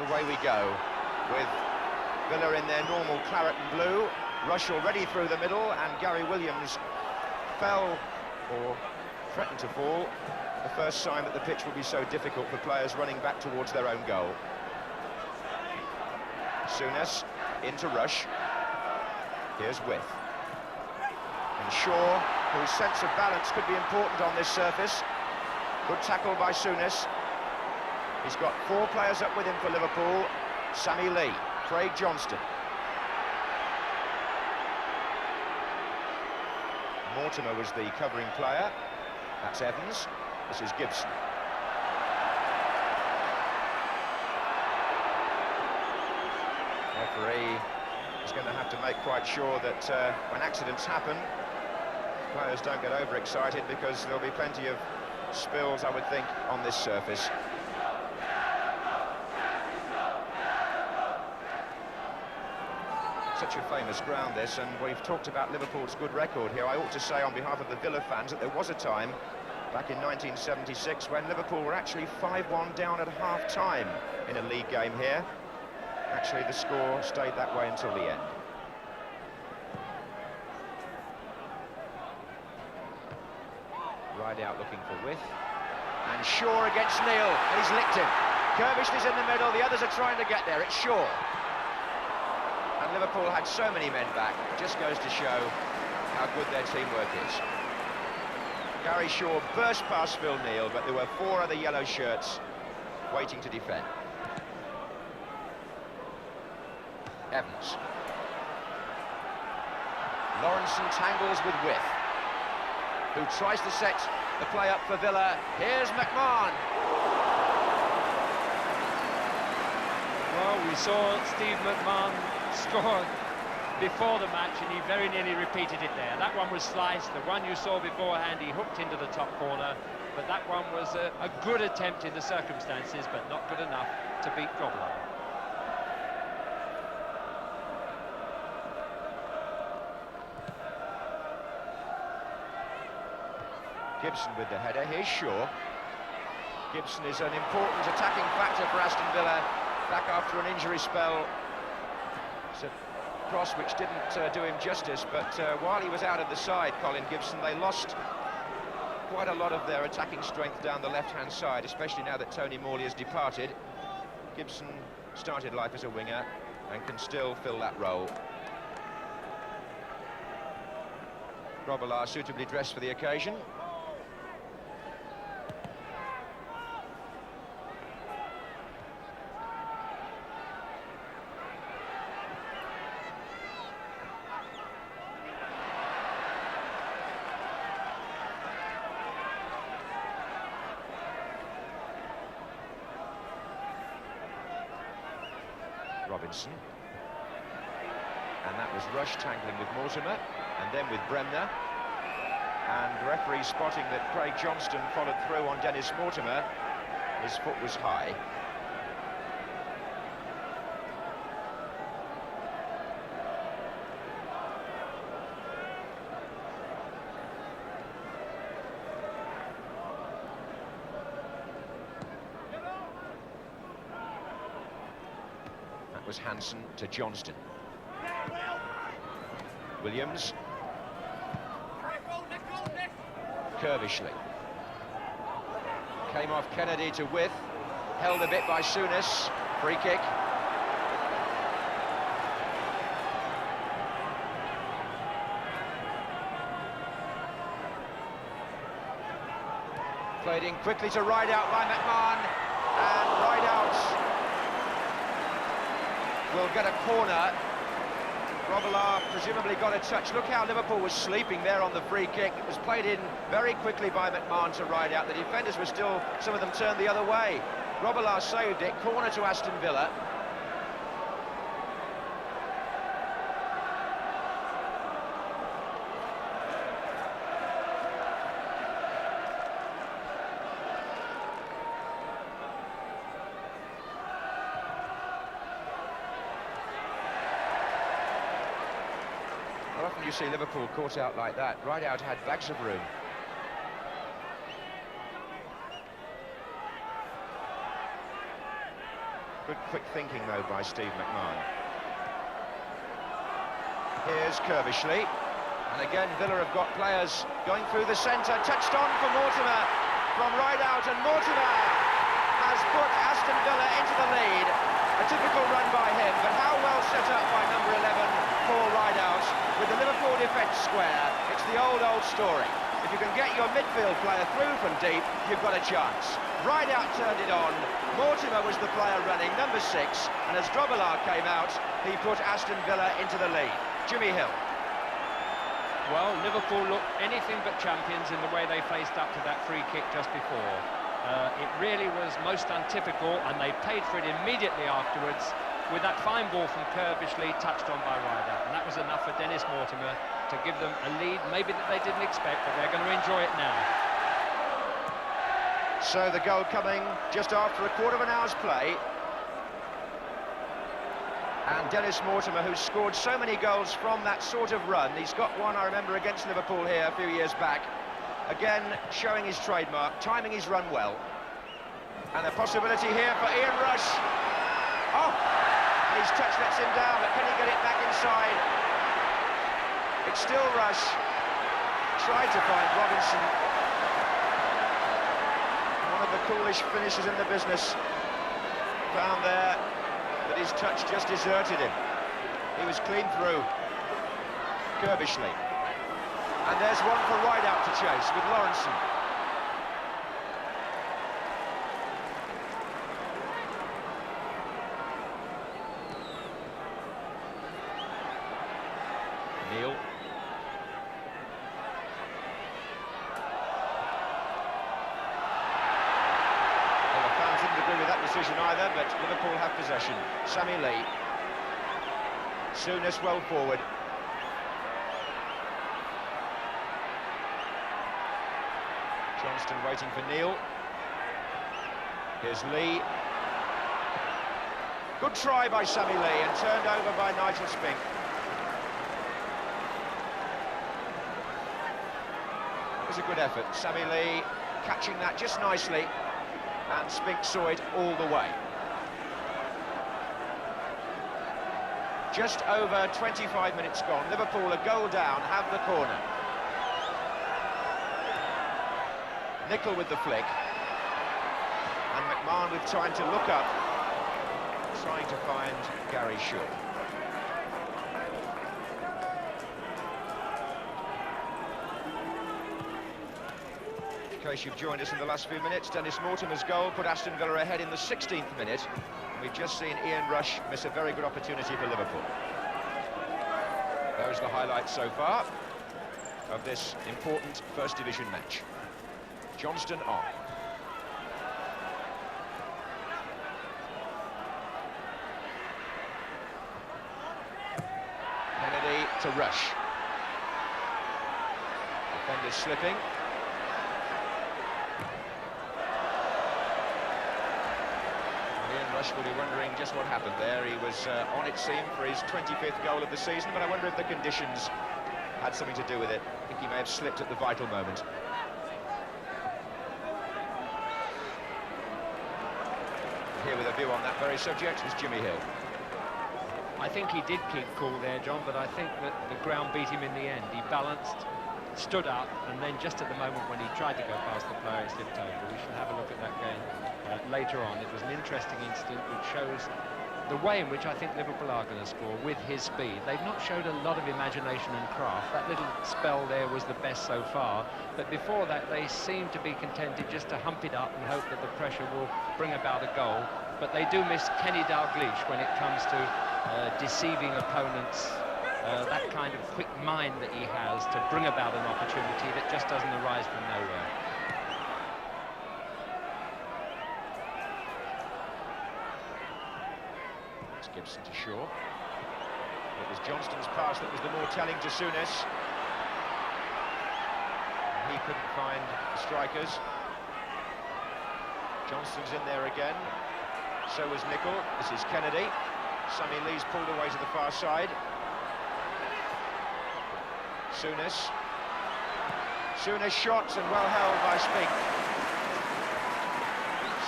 away we go, with Villa in their normal claret and blue, Rush already through the middle, and Gary Williams fell, or threatened to fall, the first sign that the pitch will be so difficult for players running back towards their own goal. Souness into Rush. Here's Withe. And Shaw, whose sense of balance could be important on this surface. Good tackle by Souness. He's got 4 players up with him for Liverpool. Sammy Lee, Craig Johnston. Mortimer was the covering player. That's Evans. This is Gibson. Referee is going to have to make quite sure that when accidents happen, players don't get overexcited, because there'll be plenty of spills, I would think, on this surface. Such a famous ground, this, and we've talked about Liverpool's good record here. I ought to say on behalf of the Villa fans that there was a time back in 1976 when Liverpool were actually 5-1 down at half-time in a league game here. Actually, the score stayed that way until the end. Rideout looking for Withe. And Shaw against Neal, and he's licked him. Curbishley's in the middle, the others are trying to get there. It's Shaw. And Liverpool had so many men back, it just goes to show how good their teamwork is. Gary Shaw burst past Phil Neal, but there were 4 other yellow shirts waiting to defend. Evans. Lawrenson tangles with Withe, who tries to set the play up for Villa. Here's McMahon. Well, we saw Steve McMahon score before the match, and he very nearly repeated it there. That one was sliced. The one you saw beforehand, he hooked into the top corner, but that one was a good attempt in the circumstances, but not good enough to beat Grobbelaar. Gibson with the header. Here's Shaw. Gibson is an important attacking factor for Aston Villa, back after an injury spell. It's a cross which didn't do him justice, but while he was out of the side, Colin Gibson, they lost quite a lot of their attacking strength down the left-hand side, especially now that Tony Morley has departed. Gibson started life as a winger and can still fill that role. Grobbelaar suitably dressed for the occasion. Robinson, and that was Rush tangling with Mortimer, and then with Bremner, and the referee spotting that Craig Johnston followed through on Dennis Mortimer. His foot was high. Was Hansen to Johnston. Williams. Curbishley. Came off Kennedy to Withe. Held a bit by Souness. Free kick. Played in quickly to Rideout by McMahon. And Rideout will get a corner. Grobbelaar presumably got a touch. Look how Liverpool was sleeping there on the free kick. It was played in very quickly by McMahon to Rideout. The defenders were still, some of them turned the other way. Grobbelaar saved it. Corner to Aston Villa. How often do you see Liverpool caught out like that? Rideout had bags of room. Good quick thinking, though, by Steve McMahon. Here's Curbishley. And again, Villa have got players going through the centre. Touched on for Mortimer from Rideout, and Mortimer has put Aston Villa into the lead. A typical run by him, but how well set up by number 11, Paul Rideout, with the Liverpool defence square. It's the old story. If you can get your midfield player through from deep, you've got a chance. Rideout turned it on. Mortimer was the player running, number 6, and as Grobbelaar came out, he put Aston Villa into the lead. Jimmy Hill. Well, Liverpool looked anything but champions in the way they faced up to that free kick just before. It really was most untypical, and they paid for it immediately afterwards with that fine ball from Curbishley, touched on by Rideout. And that was enough for Dennis Mortimer to give them a lead, maybe that they didn't expect, but they're going to enjoy it now. So the goal coming just after a quarter of an hour's play. And Dennis Mortimer, who's scored so many goals from that sort of run, he's got one, I remember, against Liverpool here a few years back. Again, showing his trademark, timing his run well. And a possibility here for Ian Rush. Oh! His touch lets him down, but can he get it back inside? It's still Rush. Tried to find Robinson. One of the coolest finishes in the business. Found there. But his touch just deserted him. He was clean through. Curbishley. And there's one for Rideout to chase with Lawrenson. Neal. Didn't agree with that decision either, but Liverpool have possession. Sammy Lee. Souness well forward. Johnston waiting for Neal. Here's Lee. Good try by Sammy Lee, and turned over by Nigel Spink. It was a good effort. Sammy Lee catching that just nicely. And Spink saw it all the way. Just over 25 minutes gone. Liverpool a goal down, have the corner. Nicol with the flick. And McMahon with time to look up, trying to find Gary Shaw. In case you've joined us in the last few minutes, Dennis Mortimer's goal put Aston Villa ahead in the 16th minute. We've just seen Ian Rush miss a very good opportunity for Liverpool. Those are the highlights so far of this important First Division match. Johnston on. Kennedy to Rush. Defenders slipping. Rush will be wondering just what happened there. He was on, it seemed, for his 25th goal of the season, but I wonder if the conditions had something to do with it. I think he may have slipped at the vital moment. Here with a view on that very subject is Jimmy Hill. I think he did keep cool there, John, but I think that the ground beat him in the end. He balanced, stood up, and then just at the moment when he tried to go past the player, he slipped over. We should have a look at that game later on. It was an interesting incident which shows the way in which I think Liverpool are going to score with his speed. They've not showed a lot of imagination and craft. That little spell there was the best so far, but before that they seem to be contented just to hump it up and hope that the pressure will bring about a goal. But they do miss Kenny Dalglish when it comes to deceiving opponents. That kind of quick mind that he has to bring about an opportunity that just doesn't arise from nowhere. It's Gibson to Shaw. It was Johnston's pass that was the more telling to Souness. He couldn't find the strikers. Johnston's in there again. So was Nicol. This is Kennedy. Sammy Lee's pulled away to the far side. Souness shot and well held by Spink.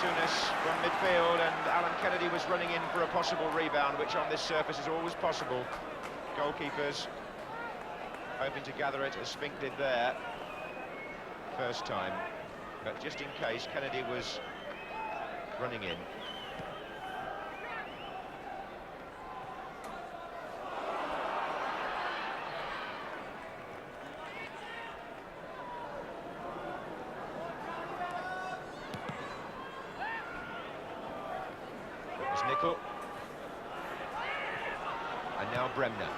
Souness from midfield, and Alan Kennedy was running in for a possible rebound, which on this surface is always possible. Goalkeepers hoping to gather it, as Spink did there first time, but just in case, Kennedy was running in. It was Nicol, and now Bremner.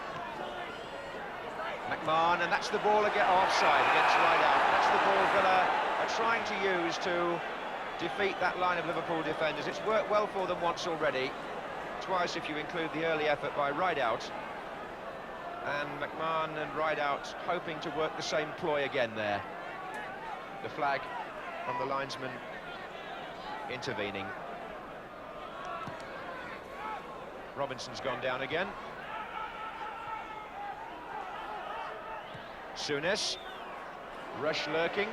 McMahon, and that's the ball again, offside against Rideout. That's the ball Villa are trying to use to defeat that line of Liverpool defenders. It's worked well for them once already, twice if you include the early effort by Rideout. And McMahon and Rideout hoping to work the same ploy again there. The flag from the linesman intervening. Robinson's gone down again. Souness, Rush lurking.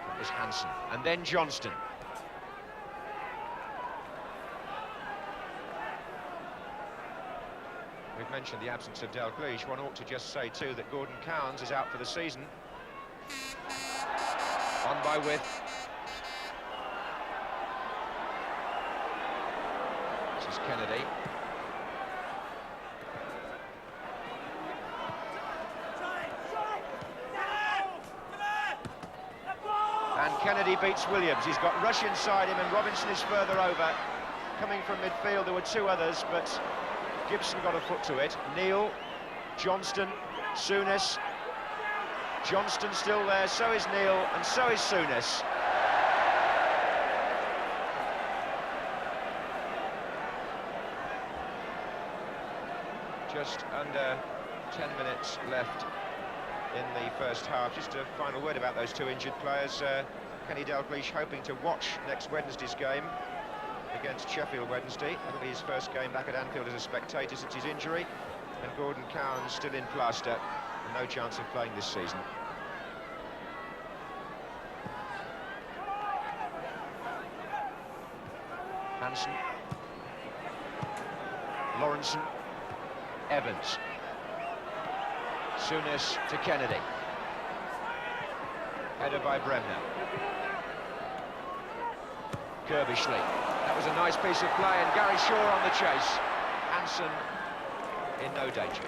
That was Hansen, and then Johnston. We've mentioned the absence of Dalglish. One ought to just say, too, that Gordon Cowans is out for the season. On by Withe. This is Kennedy. And Kennedy beats Williams. He's got Rush inside him, and Robinson is further over. Coming from midfield, there were two others, but Gibson got a foot to it. Neal, Johnston, Souness. Johnston still there, so is Neal, and so is Souness. Just under 10 minutes left in the first half. Just a final word about those two injured players. Kenny Dalglish hoping to watch next Wednesday's game against Sheffield Wednesday. That'll be his first game back at Anfield as a spectator since his injury. And Gordon Cowans still in plaster, and no chance of playing this season. Hansen, Lawrenson, Evans, Souness to Kennedy. Header by Bremner. Curbishley. That was a nice piece of play, and Gary Shaw on the chase. Hansen in no danger.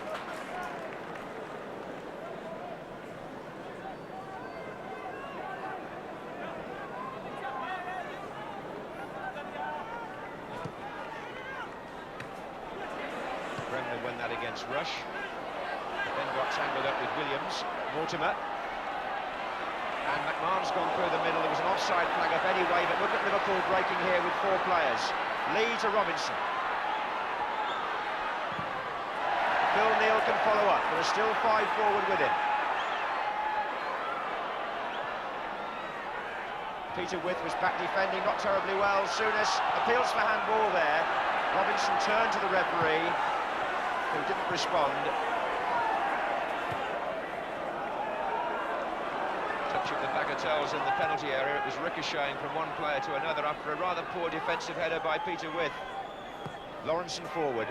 Bremner won that against Rush, but then got tangled up with Williams. Mortimer. And McMahon's gone through the middle. There was an offside flag up anyway, but look at Liverpool breaking here with four players. Lee to Robinson. Phil Neal can follow up. There are still five forward with him. Peter Withe was back defending, not terribly well. Souness appeals for handball there. Robinson turned to the referee, who didn't respond. Touch of the bagatelles in the penalty area. It was ricocheting from one player to another after a rather poor defensive header by Peter Withe. Lawrenson forward.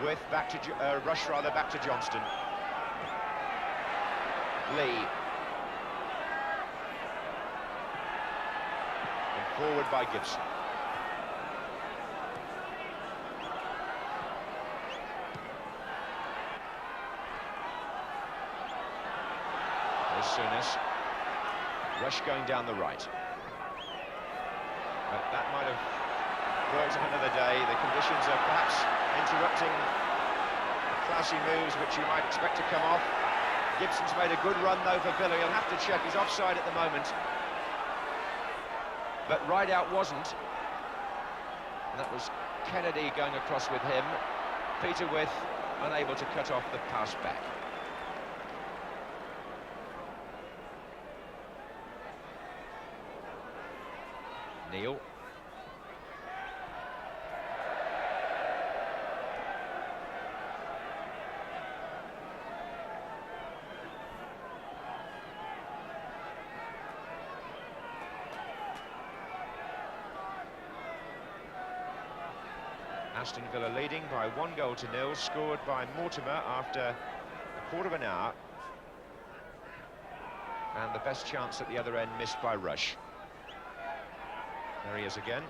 Withe back to Rush, rather, back to Johnston. Lee. And forward by Gibson. Souness. Rush going down the right. But that might have worked another day. The conditions are perhaps interrupting the classy moves which you might expect to come off. Gibson's made a good run though for Villa. He'll have to check. He's offside at the moment. But Rideout wasn't. And that was Kennedy going across with him. Peter Withe unable to cut off the pass back. Neal. Aston Villa leading by 1-0, scored by Mortimer after a quarter of an hour. And the best chance at the other end missed by Rush. There he is again.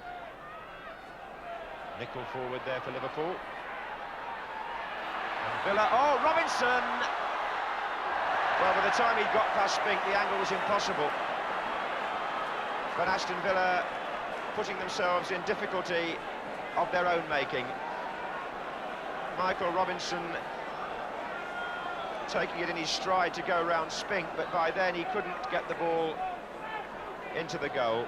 Nicol forward there for Liverpool. And Villa, oh, Robinson! Well, by the time he got past Spink, the angle was impossible. But Aston Villa putting themselves in difficulty of their own making. Michael Robinson taking it in his stride to go round Spink, but by then he couldn't get the ball into the goal.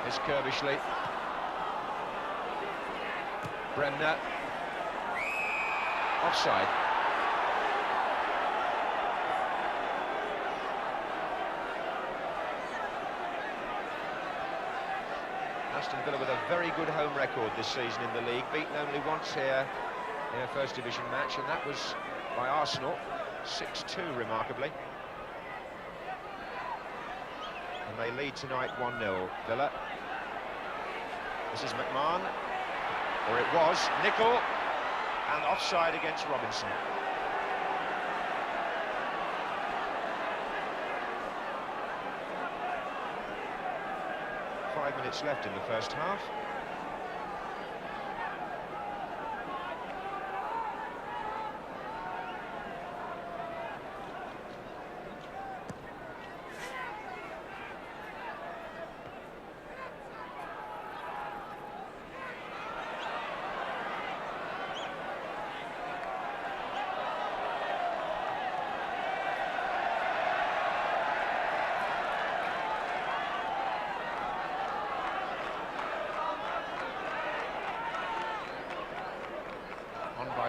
Here's Curbishley. Bremner. Offside. Aston Villa with a very good home record this season in the league, beaten only once here in a First Division match, and that was by Arsenal, 6-2 remarkably. And they lead tonight 1-0, Villa. This is McMahon. Or it was Nicol, and offside against Robinson. Five minutes left in the first half.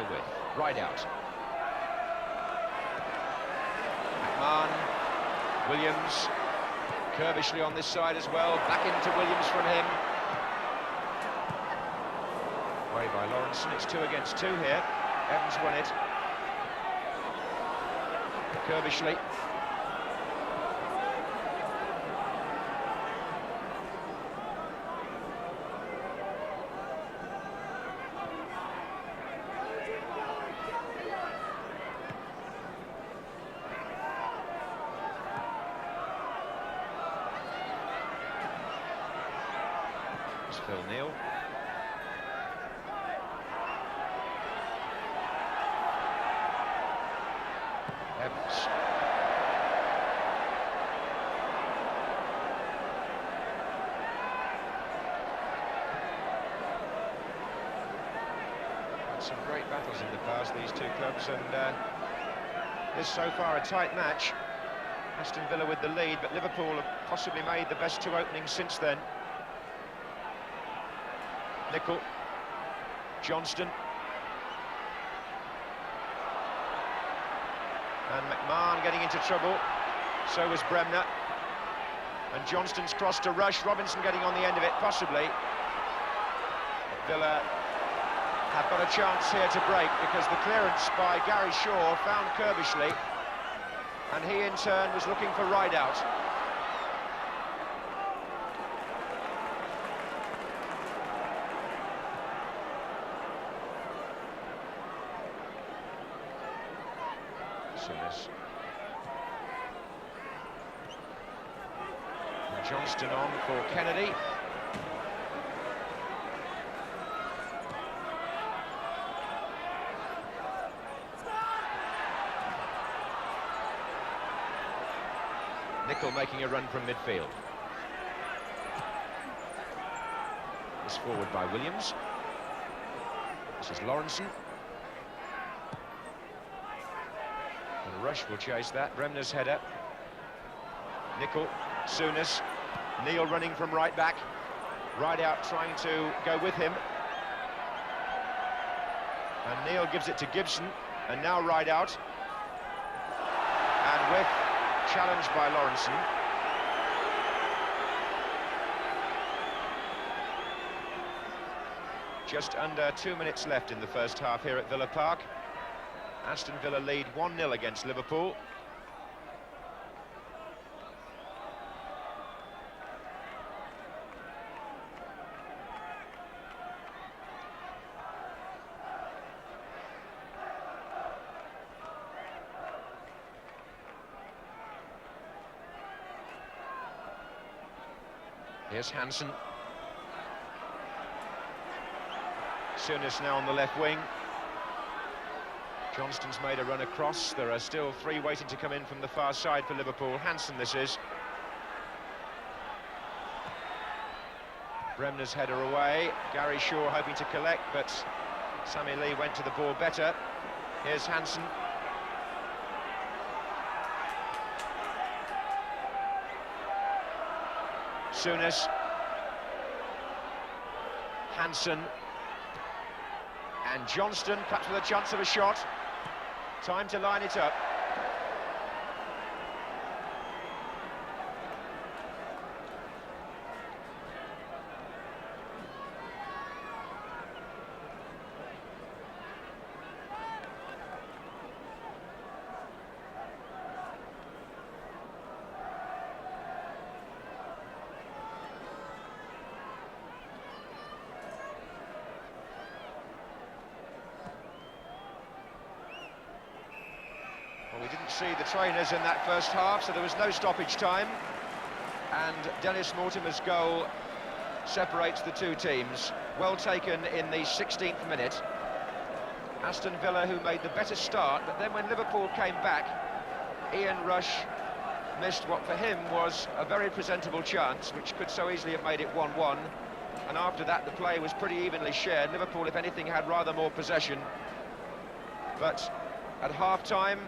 With Rideout. McMahon, Williams, Curbishley on this side as well, back into Williams from him. Away by Lawrenson, it's 2 against 2 here. Evans won it. Curbishley. Phil Neal. Evans. Had some great battles in the past, these two clubs, and this so far a tight match. Aston Villa with the lead, but Liverpool have possibly made the best 2 openings since then. Nicol, Johnston, and McMahon getting into trouble. So was Bremner, and Johnston's cross to Rush. Robinson getting on the end of it, possibly. But Villa have got a chance here to break, because the clearance by Gary Shaw found Curbishley, and he in turn was looking for Rideout. Johnston on for Kennedy. Nicol making a run from midfield. This forward by Williams. This is Lawrenson. Rush will chase that. Bremner's header. Nicol, Souness, Neal running from right back. Rideout trying to go with him. And Neal gives it to Gibson, and now Rideout. And Withe challenged by Lawrenson. Just under 2 minutes left in the first half here at Villa Park. Aston Villa lead 1-0 against Liverpool. Here's Hansen. Souness now on the left wing. Johnston's made a run across. There are still 3 waiting to come in from the far side for Liverpool. Hansen this is. Bremner's header away. Gary Shaw hoping to collect, but Sammy Lee went to the ball better. Here's Hansen. Souness. Hansen. And Johnston, perhaps with a chance of a shot. Time to line it up. Well, we didn't see the trainers in that first half, so there was no stoppage time. And Dennis Mortimer's goal separates the two teams. Well taken in the 16th minute. Aston Villa, who made the better start, but then when Liverpool came back, Ian Rush missed what for him was a very presentable chance, which could so easily have made it 1-1. And after that, the play was pretty evenly shared. Liverpool, if anything, had rather more possession. But at half-time,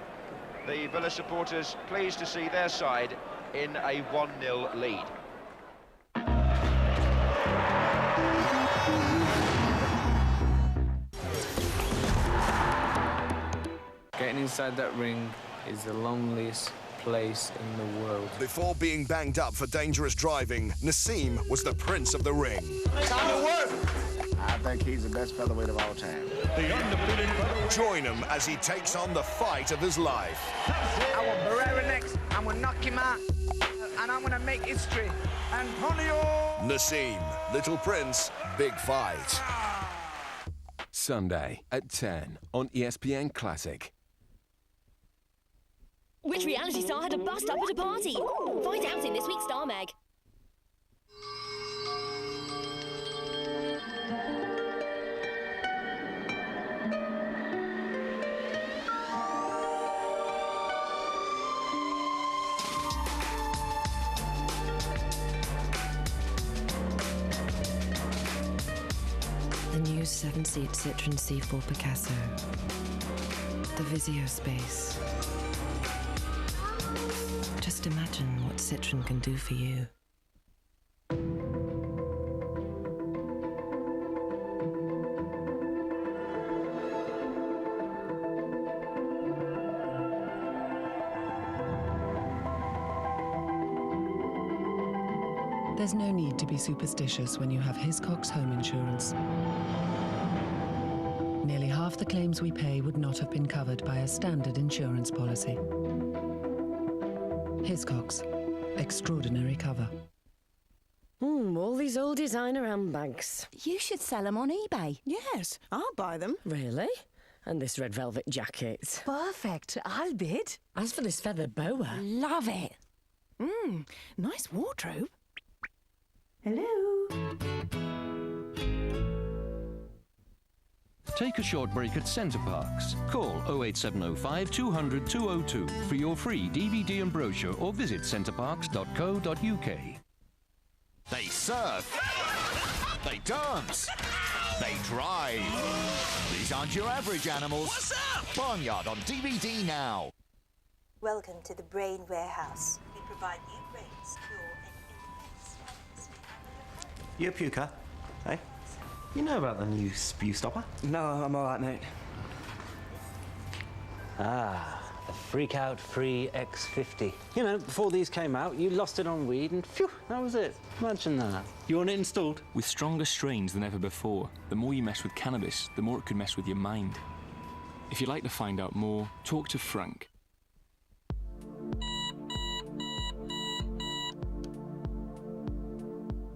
the Villa supporters pleased to see their side in a 1-0 lead. Getting inside that ring is the loneliest place in the world. Before being banged up for dangerous driving, Nassim was the prince of the ring. Time to work! I think he's the best featherweight of all time. The undefeated featherweight. Join him as he takes on the fight of his life. I want Barrera next. I'm going to knock him out. And I'm going to make history. Antonio! Nassim, Little Prince, big fight. Sunday at 10 on ESPN Classic. Which reality star had a bust up at a party? Find out in this week's Star Mag. The new 7-seat Citroen C4 Picasso. The Visio Space. Just imagine what Citroen can do for you. There's no need to be superstitious when you have Hiscox Home Insurance. Nearly half the claims we pay would not have been covered by a standard insurance policy. Hiscox. Extraordinary cover. All these old designer handbags. You should sell them on eBay. Yes, I'll buy them. Really? And this red velvet jacket. Perfect. I'll bid. As for this feather boa. Love it. Nice wardrobe. Hello? Take a short break at Centre Parks. Call 08705 200 202 for your free DVD and brochure or visit centreparks.co.uk. They surf. They dance. They drive. These aren't your average animals. What's up? Barnyard on DVD now. Welcome to the Brain Warehouse. We provide new brains, pure and independent. You a puker? Hey? You know about the new spew stopper? No, I'm all right, mate. Ah, the Freak Out Free X50. You know, before these came out, you lost it on weed and phew, that was it. Imagine that. You want it installed? With stronger strains than ever before, the more you mess with cannabis, the more it could mess with your mind. If you'd like to find out more, talk to Frank.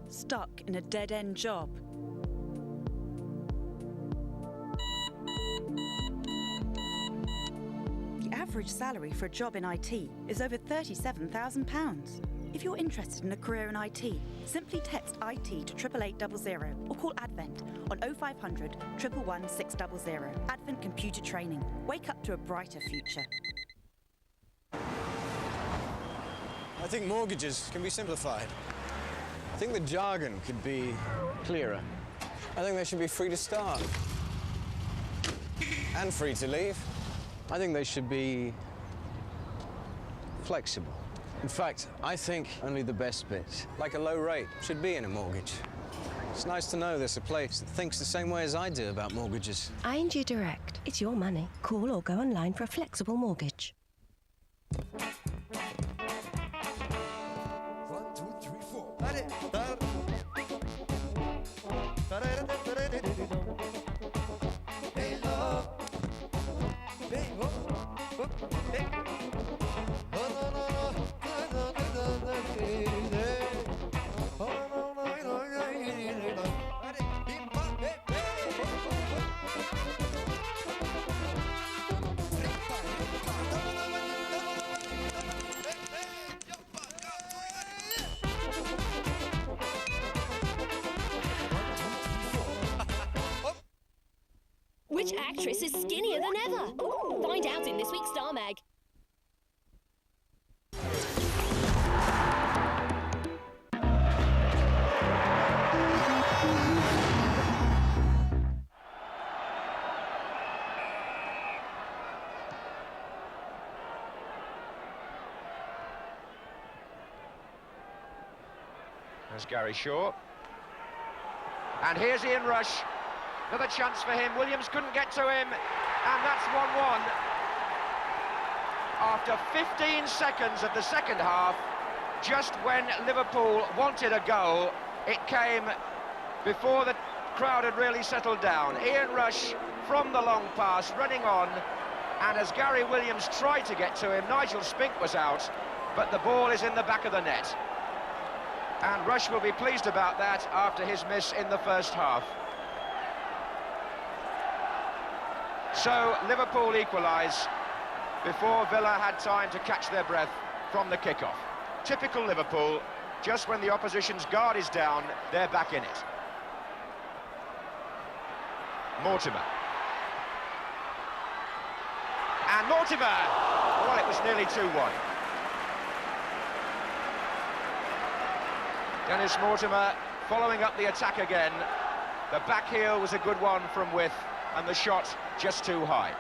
Stuck in a dead-end job. The average salary for a job in IT is over £37,000. If you're interested in a career in IT, simply text IT to 88800 or call Advent on 0500 111 600. Advent Computer Training. Wake up to a brighter future. I think mortgages can be simplified. I think the jargon could be clearer. I think they should be free to start and free to leave. I think they should be flexible. In fact, I think only the best bit, like a low rate, should be in a mortgage. It's nice to know there's a place that thinks the same way as I do about mortgages. ING Direct. It's your money. Call or go online for a flexible mortgage. 1, 2, 3, 4. Hey, love. Hey, hey. Which actress is skinnier than ever? Find out in this week's Star Mag. There's Gary Shaw. And here's Ian Rush. Another chance for him. Williams couldn't get to him. And that's 1-1. After 15 seconds of the second half, just when Liverpool wanted a goal, it came before the crowd had really settled down. Ian Rush from the long pass, running on. And as Gary Williams tried to get to him, Nigel Spink was out. But the ball is in the back of the net. And Rush will be pleased about that after his miss in the first half. So Liverpool equalise before Villa had time to catch their breath from the kickoff. Typical Liverpool, just when the opposition's guard is down, they're back in it. Mortimer. And Mortimer! Well, it was nearly 2-1. Dennis Mortimer following up the attack again. The back heel was a good one from Withe, and the shot just too high.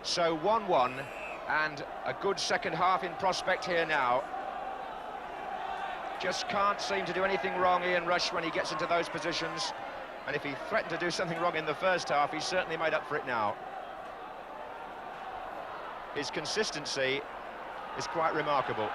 So 1-1, and a good second half in prospect here now. Just can't seem to do anything wrong, Ian Rush, when he gets into those positions. And if he threatened to do something wrong in the first half, he's certainly made up for it now. His consistency is quite remarkable.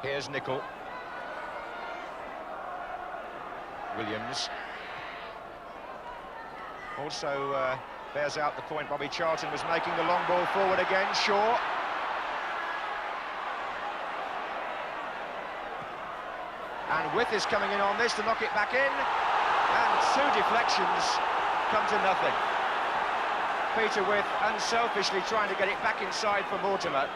Here's Nicol. Williams. Also bears out the point Bobby Charlton was making, the long ball forward again. Shaw. And Withe is coming in on this to knock it back in. And two deflections come to nothing. Peter Withe unselfishly trying to get it back inside for Mortimer.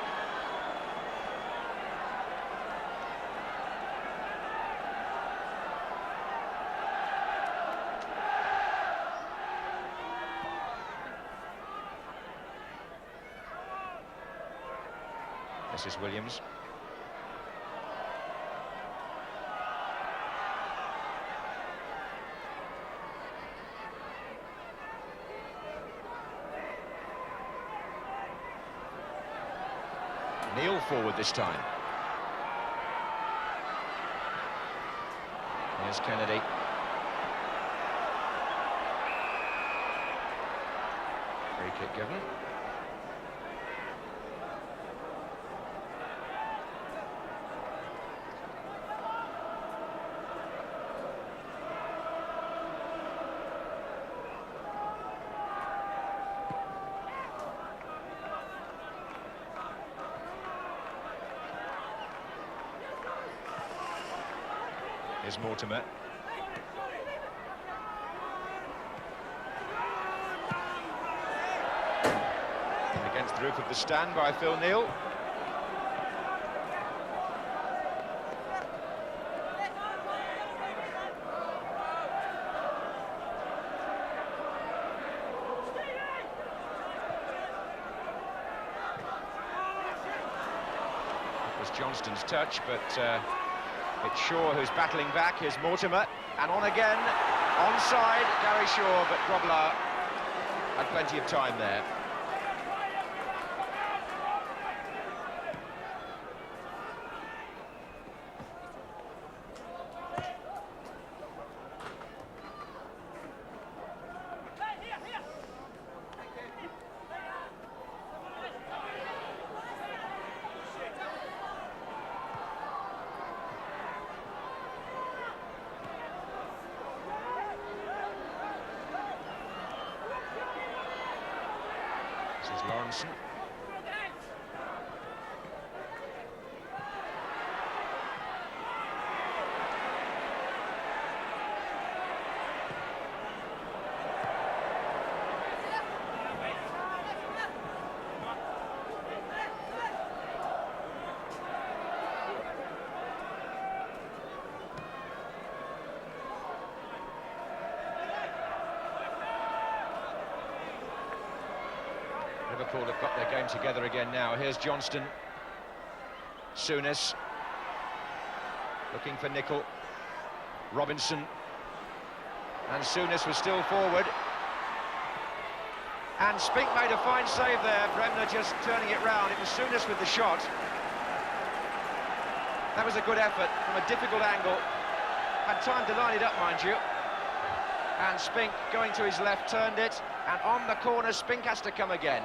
This is Williams. Neal forward this time. Here's Kennedy. Free kick given. Here's Mortimer. And against the roof of the stand by Phil Neal. It was Johnston's touch, but it's Shaw who's battling back. Here's Mortimer, and on again, onside, Gary Shaw, but Grobbelaar had plenty of time there. This is Lawrenson. Liverpool have got their game together again now. Here's Johnston. Souness. Looking for Nicol. Robinson. And Souness was still forward. And Spink made a fine save there. Bremner just turning it round. It was Souness with the shot. That was a good effort from a difficult angle. Had time to line it up, mind you. And Spink going to his left, turned it. And on the corner, Spink has to come again.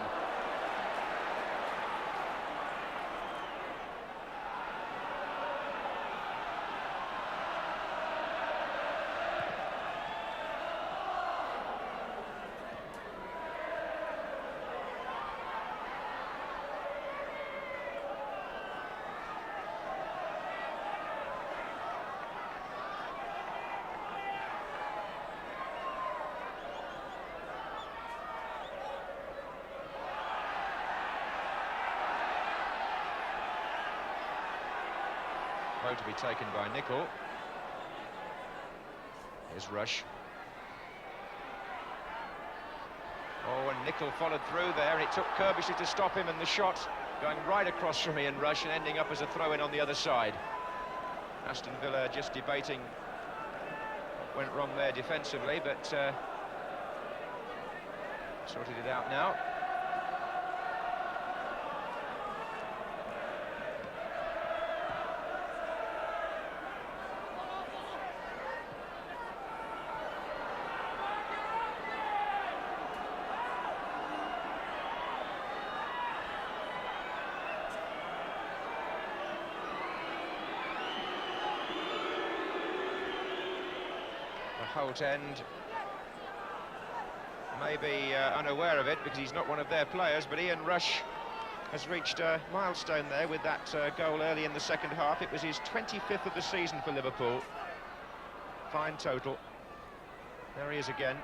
To be taken by Nicol. Here's Rush. Oh, and Nicol followed through there. It took Curbishley to stop him, and the shot going right across from Ian Rush and ending up as a throw-in on the other side. Aston Villa just debating what went wrong there defensively, but sorted it out now. Holt End may be unaware of it because he's not one of their players, but Ian Rush has reached a milestone there with that goal early in the second half. It was his 25th of the season for Liverpool. Fine total. There he is again.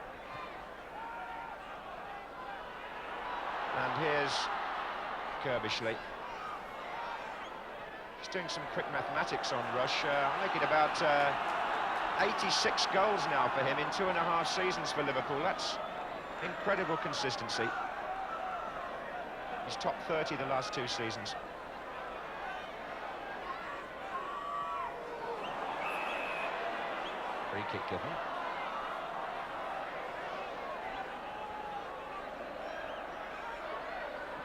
And here's Curbishley. Just doing some quick mathematics on Rush. Making about 86 goals now for him in 2.5 seasons for Liverpool. That's incredible consistency. He's top 30 the last 2 seasons. Free kick given.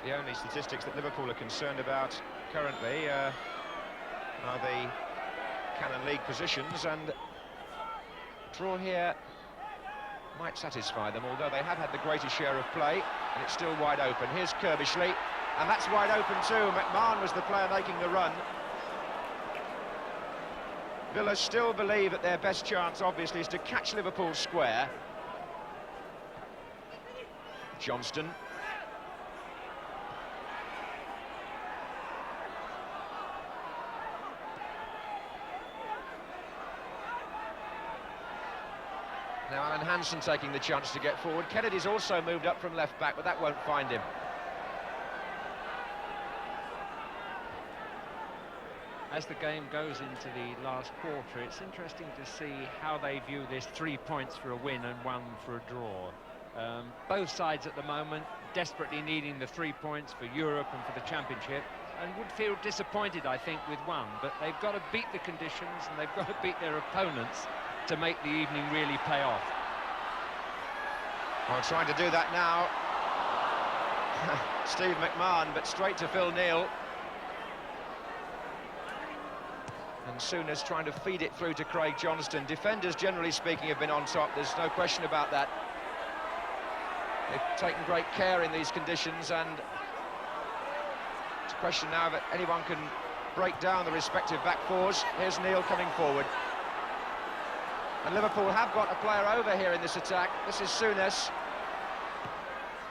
The only statistics that Liverpool are concerned about currently are the Canon League positions, and draw here might satisfy them, although they have had the greater share of play, and it's still wide open. Here's Curbishley, and that's wide open too. McMahon was the player making the run. Villa still believe that their best chance, obviously, is to catch Liverpool square. Johnston. Now Alan Hansen taking the chance to get forward. Kennedy's also moved up from left back, but that won't find him. As the game goes into the last quarter, it's interesting to see how they view this 3 points for a win and 1 for a draw. Both sides at the moment desperately needing the 3 points for Europe and for the Championship, and would feel disappointed, I think, with 1. But they've got to beat the conditions, and they've got to beat their opponents to make the evening really pay off. Well, trying to do that now. Steve McMahon, but straight to Phil Neal. And Souness trying to feed it through to Craig Johnston. Defenders, generally speaking, have been on top. There's no question about that. They've taken great care in these conditions, and it's a question now that anyone can break down the respective back fours. Here's Neal coming forward. And Liverpool have got a player over here in this attack. This is Souness.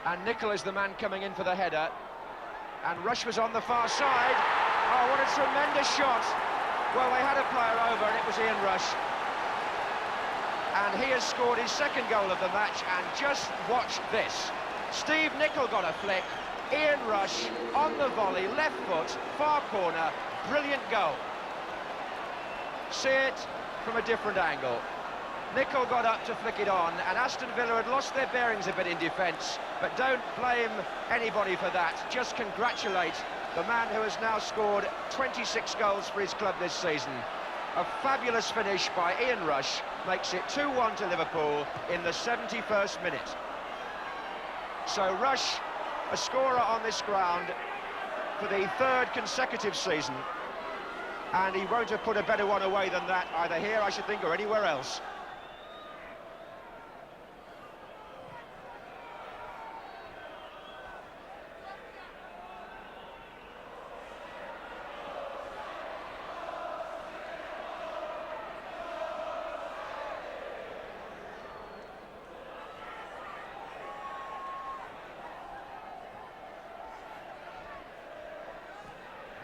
And Nicol is the man coming in for the header. And Rush was on the far side. Oh, what a tremendous shot. Well, they had a player over, and it was Ian Rush. And he has scored his second goal of the match, and just watch this. Steve Nicol got a flick. Ian Rush on the volley, left foot, far corner, brilliant goal. See it from a different angle. Nicol got up to flick it on, and Aston Villa had lost their bearings a bit in defence, but don't blame anybody for that. Just congratulate the man who has now scored 26 goals for his club this season. A fabulous finish by Ian Rush makes it 2-1 to Liverpool in the 71st minute. So Rush, a scorer on this ground for the 3rd consecutive season, and he won't have put a better one away than that, either here, I should think, or anywhere else.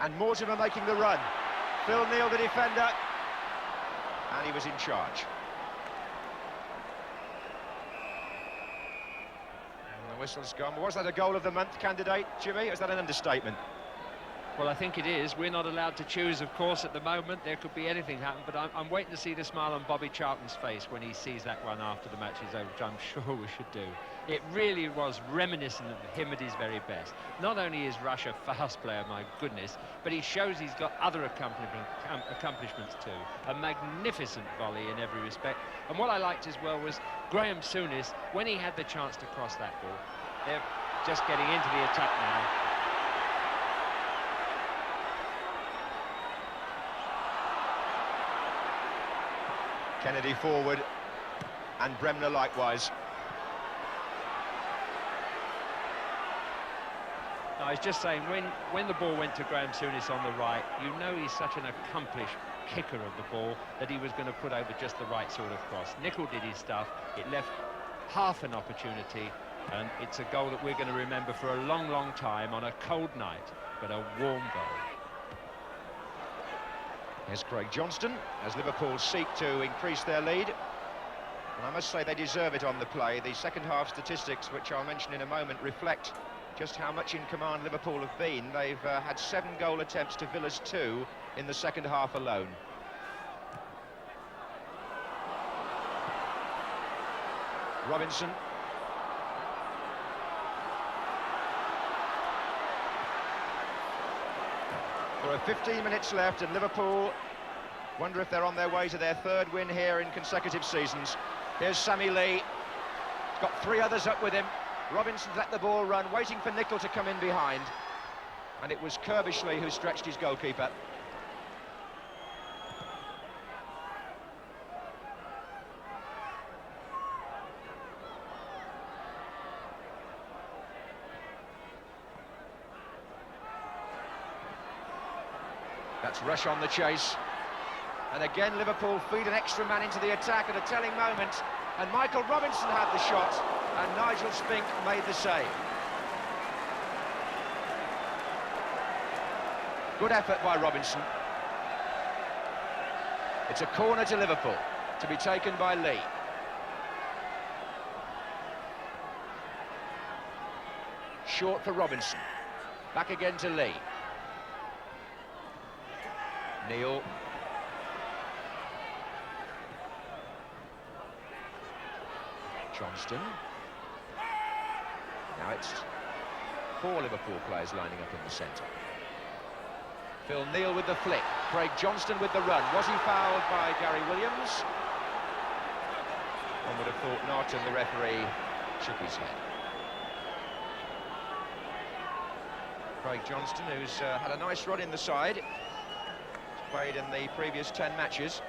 And Mortimer making the run. Phil Neal, the defender, and he was in charge. And the whistle's gone. Was that a goal of the month candidate, Jimmy? Or is that an understatement? Well, I think it is. We're not allowed to choose, of course, at the moment. There could be anything happen, but I'm waiting to see the smile on Bobby Charlton's face when he sees that one after the match is over, which I'm sure we should do. It really was reminiscent of him at his very best. Not only is Rush a fast player, my goodness, but he shows he's got other accomplishments too. A magnificent volley in every respect. And what I liked as well was Graham Souness, when he had the chance to cross that ball. They're just getting into the attack now. Kennedy forward, and Bremner likewise. I was just saying, when the ball went to Graham Souness on the right, you know he's such an accomplished kicker of the ball that he was going to put over just the right sort of cross. Nicol did his stuff. It left half an opportunity, and it's a goal that we're going to remember for a long, long time on a cold night, but a warm goal. Here's Craig Johnston as Liverpool seek to increase their lead. And I must say they deserve it on the play. The second half statistics, which I'll mention in a moment, reflect just how much in command Liverpool have been. They've had 7 goal attempts to Villa's 2 in the second half alone. Robinson. There are 15 minutes left, and Liverpool Wonder if they're on their way to their third win here in consecutive seasons. Here's Sammy Lee. He's got 3 others up with him. Robinson's let the ball run, waiting for Nicol to come in behind. And it was Curbishley who stretched his goalkeeper. That's Rush on the chase. And again, Liverpool feed an extra man into the attack at a telling moment. And Michael Robinson had the shot, and Nigel Spink made the save. Good effort by Robinson. It's a corner to Liverpool, to be taken by Lee. Short for Robinson. Back again to Lee. Neal. Johnston. Now it's 4 Liverpool players lining up in the centre. Phil Neal with the flick. Craig Johnston with the run. Was he fouled by Gary Williams? One would have thought not, and the referee shook his head. Craig Johnston, who's had a nice run in the side. He's played in the previous 10 matches.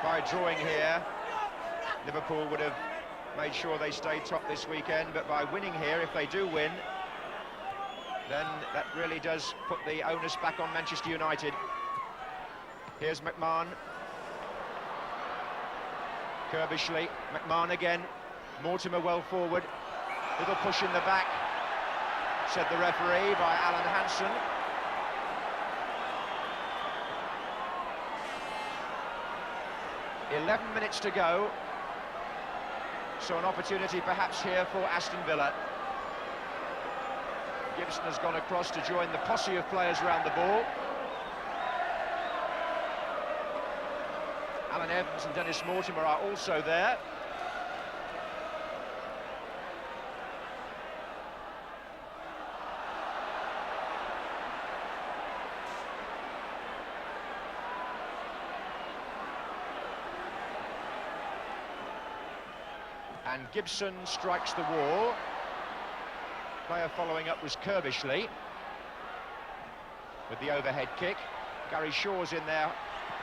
By drawing here, Liverpool would have made sure they stayed top this weekend, but by winning here, if they do win, then that really does put the onus back on Manchester United. Here's McMahon. Curbishley, McMahon again. Mortimer well forward. Little push in the back, said the referee, by Alan Hansen. .11 minutes to go, so an opportunity perhaps here for Aston Villa. Gibson has gone across to join the posse of players around the ball. Allan Evans and Dennis Mortimer are also there. And Gibson strikes the wall. Player following up was Curbishley with the overhead kick. Gary Shaw's in there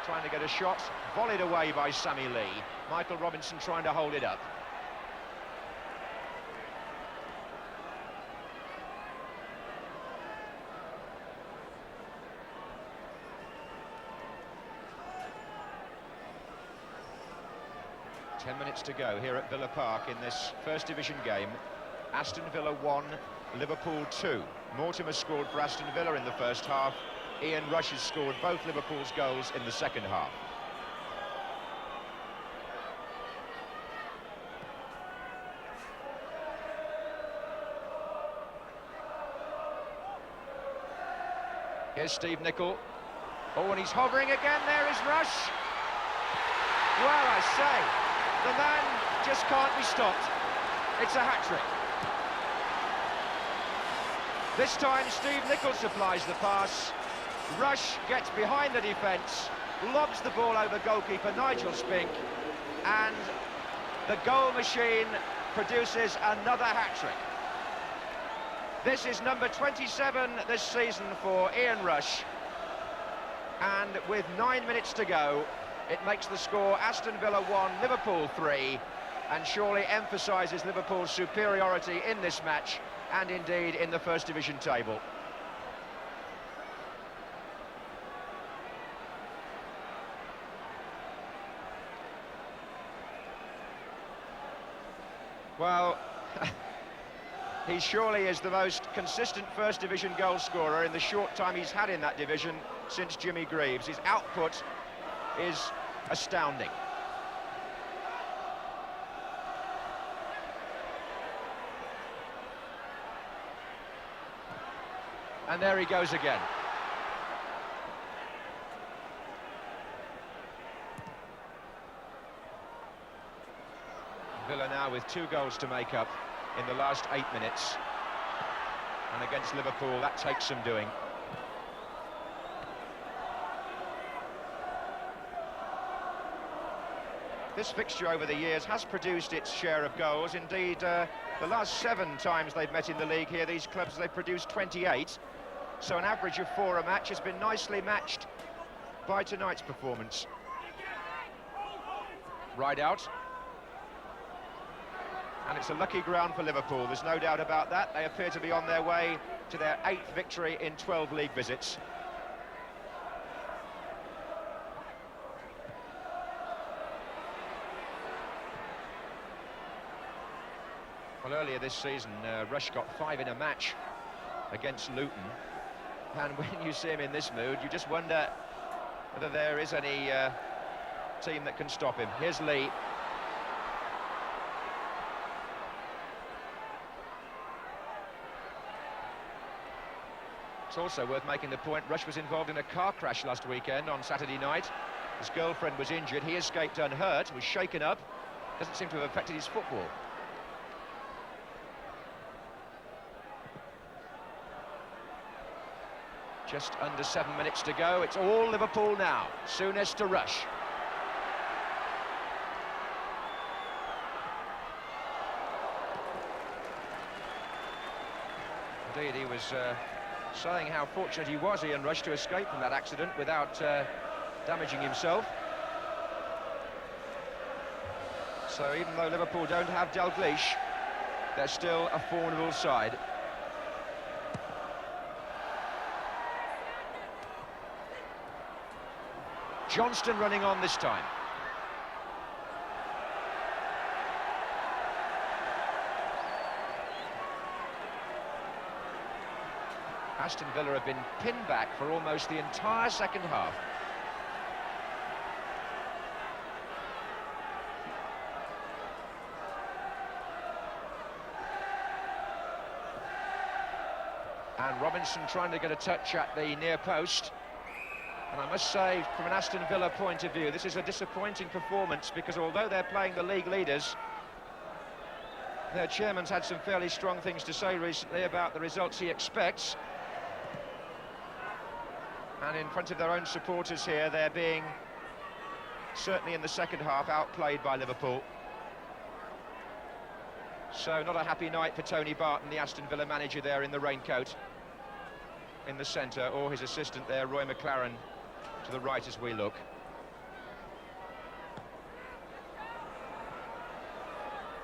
trying to get a shot. Volleyed away by Sammy Lee. Michael Robinson trying to hold it up. Ten minutes to go here at Villa Park in this First Division game. Aston Villa 1, Liverpool 2. Mortimer scored for Aston Villa in the first half. Ian Rush has scored both Liverpool's goals in the second half. Here's Steve Nicol. Oh, and he's hovering again. There is Rush. Well, I say, the man just can't be stopped. It's a hat-trick. This time, Steve Nicol supplies the pass. Rush gets behind the defence, lobs the ball over goalkeeper Nigel Spink, and the goal machine produces another hat-trick. This is number 27 this season for Ian Rush, and with 9 minutes to go, it makes the score Aston Villa 1, Liverpool 3, and surely emphasises Liverpool's superiority in this match, and indeed in the First Division table. Well, he surely is the most consistent First Division goal scorer in the short time he's had in that division since Jimmy Greaves. His output is astounding. And there he goes again. Villa now with 2 goals to make up in the last 8 minutes. And against Liverpool, that takes some doing. This fixture over the years has produced its share of goals. Indeed, the last 7 times they've met in the league here, these clubs, they've produced 28. So an average of 4 a match has been nicely matched by tonight's performance. Rideout. And it's a lucky ground for Liverpool, there's no doubt about that. They appear to be on their way to their 8th victory in 12 league visits. Well, earlier this season, Rush got 5 in a match against Luton. And when you see him in this mood, you just wonder whether there is any team that can stop him. Here's Lee. It's also worth making the point, Rush was involved in a car crash last weekend on Saturday night. His girlfriend was injured, he escaped unhurt, was shaken up. Doesn't seem to have affected his football. Just under 7 minutes to go, it's all Liverpool now. Souness to Rush. Indeed, he was saying how fortunate he was, Ian Rush, to escape from that accident without damaging himself. So even though Liverpool don't have Dalglish, they're still a formidable side. Johnston running on this time. Aston Villa have been pinned back for almost the entire second half. And Robinson trying to get a touch at the near post. And I must say, from an Aston Villa point of view, this is a disappointing performance, because although they're playing the league leaders, their chairman's had some fairly strong things to say recently about the results he expects. And in front of their own supporters here, they're being, certainly in the second half, outplayed by Liverpool. So not a happy night for Tony Barton, the Aston Villa manager there in the raincoat in the centre, or his assistant there, Roy McLaren, to the right as we look.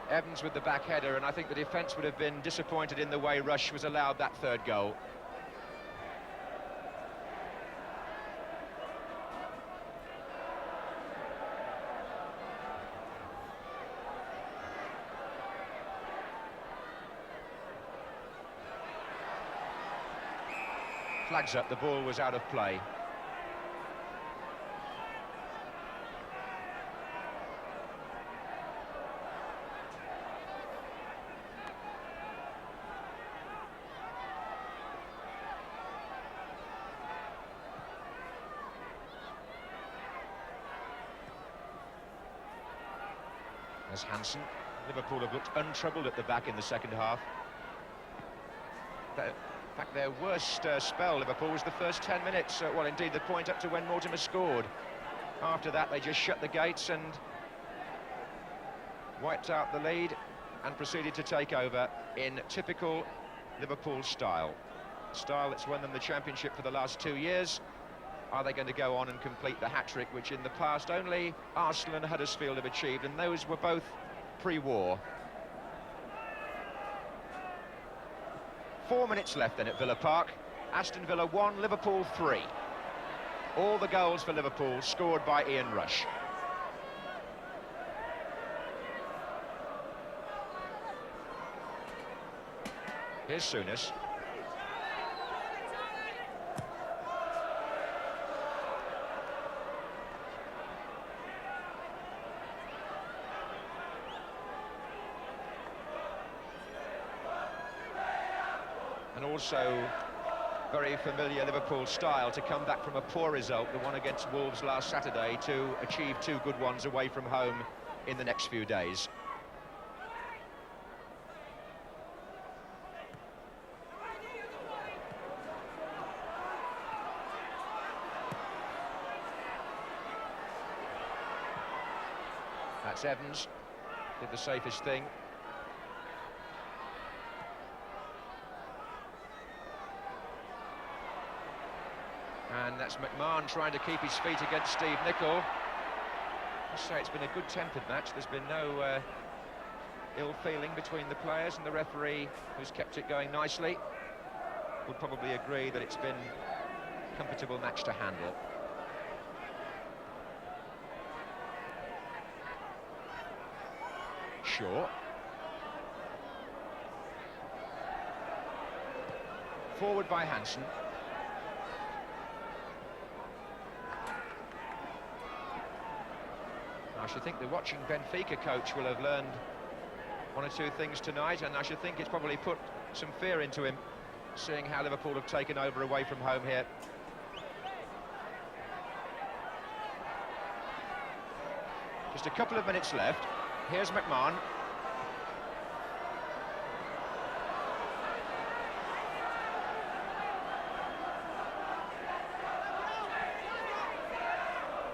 Evans with the back header, and I think the defence would have been disappointed in the way Rush was allowed that 3rd goal. Flags up, the ball was out of play. There's Hansen. Liverpool have looked untroubled at the back in the second half. In fact, their worst spell, Liverpool, was the first 10 minutes. Well, indeed, the point up to when Mortimer scored. After that, they just shut the gates and wiped out the lead and proceeded to take over in typical Liverpool style. Style that's won them the championship for the last 2 years. Are they going to go on and complete the hat-trick, which in the past only Arsenal and Huddersfield have achieved, and those were both pre-war. 4 minutes left then at Villa Park. Aston Villa 1, Liverpool 3. All the goals for Liverpool scored by Ian Rush. Here's Souness. And also very familiar Liverpool style to come back from a poor result, the one against Wolves last Saturday, to achieve 2 good ones away from home in the next few days. It's Evans, did the safest thing. And that's McMahon trying to keep his feet against Steve Nicol. I must say it's been a good-tempered match. There's been no ill feeling between the players, and the referee, who's kept it going nicely, would probably agree that it's been a comfortable match to handle. Shaw. Forward by Hansen. I should think the watching Benfica coach will have learned one or two things tonight, and I should think it's probably put some fear into him, seeing how Liverpool have taken over away from home here. Just a couple of minutes left. Here's McMahon.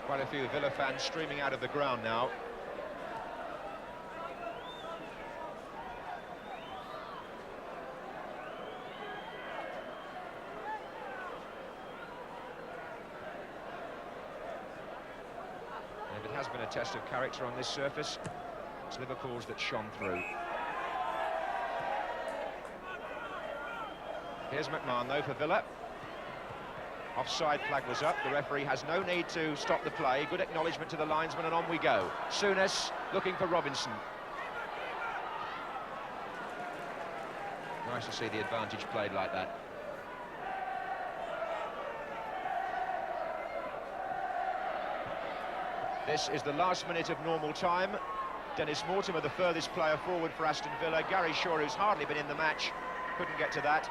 Quite a few Villa fans streaming out of the ground now. And if it has been a test of character on this surface, it's Liverpool's that shone through. Here's McMahon though for Villa. Offside flag was up. The referee has no need to stop the play. Good acknowledgement to the linesman, and on we go. Souness looking for Robinson. Nice to see the advantage played like that. This is the last minute of normal time. Dennis Mortimer, the furthest player forward for Aston Villa. Gary Shaw, who's hardly been in the match, couldn't get to that.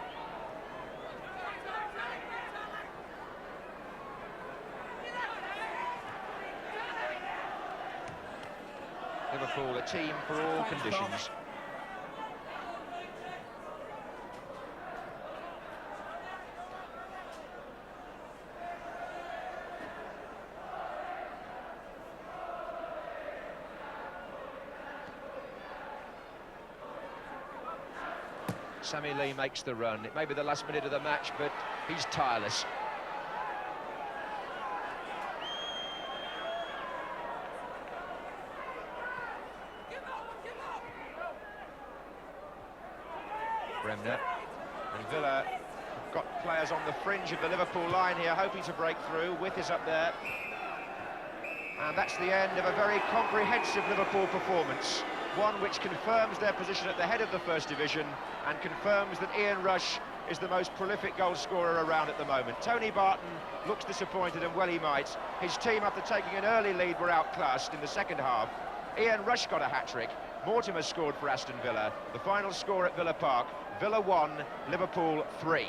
Liverpool, a team for all conditions. Sammy Lee makes the run. It may be the last minute of the match, but he's tireless. Bremner, and Villa have got players on the fringe of the Liverpool line here, hoping to break through. Withe is up there, and that's the end of a very comprehensive Liverpool performance, one which confirms their position at the head of the First Division and confirms that Ian Rush is the most prolific goal scorer around at the moment. Tony Barton looks disappointed, and well he might. His team, after taking an early lead, were outclassed in the second half. Ian Rush got a hat-trick. Mortimer scored for Aston Villa. The final score at Villa Park: Villa 1, Liverpool 3.